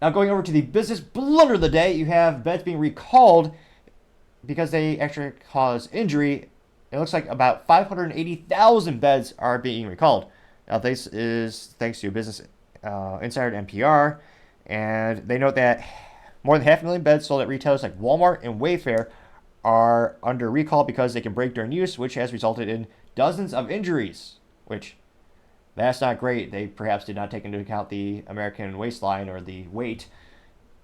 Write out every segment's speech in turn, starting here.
Now, going over to the business blunder of the day, you have beds being recalled because they actually cause injury. It looks like about 580,000 beds are being recalled. Now, this is thanks to Business Insider NPR, and they note that more than 500,000 beds sold at retailers like Walmart and Wayfair are under recall because they can break during use, which has resulted in dozens of injuries, which that's not great. They perhaps did not take into account the American waistline or the weight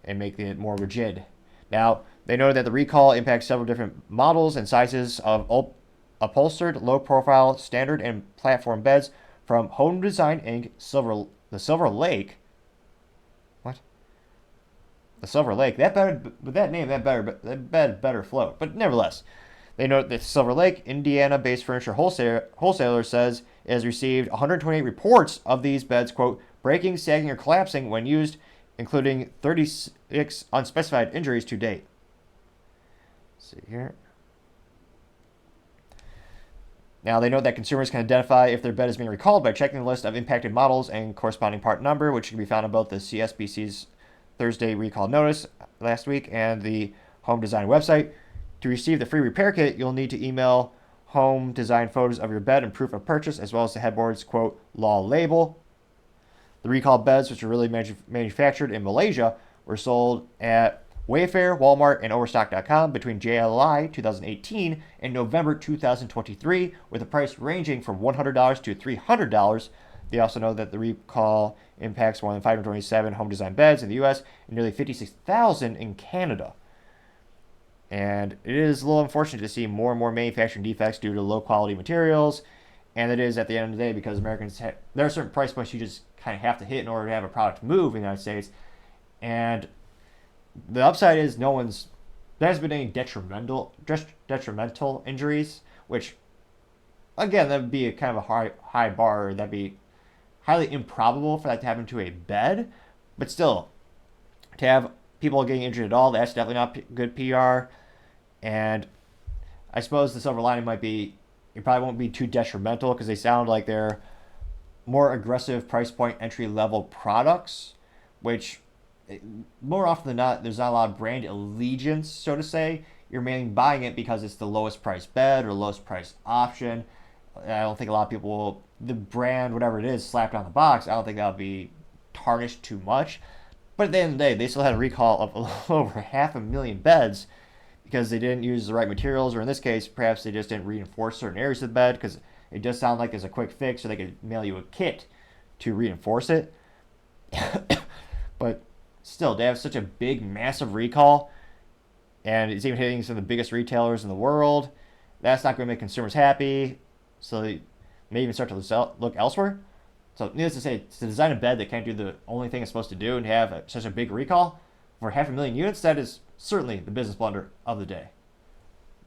and making it more rigid. Now, they noted that the recall impacts several different models and sizes of upholstered, low-profile, standard, and platform beds from Home Design Inc. The Silver Lake. What? The Silver Lake. That better, with that name, that bed better float. But nevertheless, they note that Silver Lake, Indiana-based furniture wholesaler says it has received 128 reports of these beds, quote, breaking, sagging, or collapsing when used, including 36 unspecified injuries to date. Let's see here. Now, they note that consumers can identify if their bed is being recalled by checking the list of impacted models and corresponding part number, which can be found on both the CSBC's Thursday recall notice last week and the Home Design website. To receive the free repair kit, you'll need to email Home Design photos of your bed and proof of purchase, as well as the headboard's, quote, law label. The recalled beds, which were really manufactured in Malaysia, were sold at Wayfair, Walmart, and Overstock.com between July 2018 and November 2023, with a price ranging from $100 to $300. They also know that the recall impacts more than 527 home design beds in the U.S. and nearly 56,000 in Canada. And it is a little unfortunate to see more and more manufacturing defects due to low quality materials. And it is at the end of the day because there are certain price points you just kind of have to hit in order to have a product move in the United States. And the upside is there hasn't been any detrimental injuries, which again, that would be a kind of a high bar. That'd be highly improbable for that to happen to a bed. But still, to have people getting injured at all, that's definitely not good PR. And I suppose the silver lining might be it probably won't be too detrimental because they sound like they're more aggressive price point entry level products, which more often than not, there's not a lot of brand allegiance, so to say. You're mainly buying it because it's the lowest price bed or lowest price option. I don't think a lot of people will, the brand, whatever it is, slapped on the box, I don't think that'll be tarnished too much. But at the end of the day, they still had a recall of over 500,000 beds because they didn't use the right materials, or in this case, perhaps they just didn't reinforce certain areas of the bed because it does sound like there's a quick fix, so they could mail you a kit to reinforce it. But still, to have such a big, massive recall, and it's even hitting some of the biggest retailers in the world, that's not going to make consumers happy, so they may even start to look elsewhere. So, needless to say, to design a bed that can't do the only thing it's supposed to do and have such a big recall for 500,000 units, that is certainly the business blunder of the day.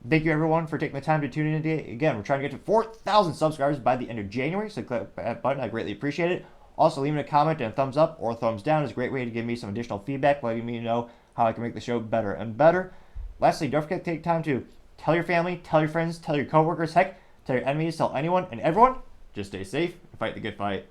Thank you, everyone, for taking the time to tune in today. Again, we're trying to get to 4,000 subscribers by the end of January, so click that button. I greatly appreciate it. Also, leaving a comment and a thumbs up or a thumbs down is a great way to give me some additional feedback, letting me know how I can make the show better and better. Lastly, don't forget to take time to tell your family, tell your friends, tell your coworkers, heck, tell your enemies, tell anyone and everyone. Just stay safe and fight the good fight.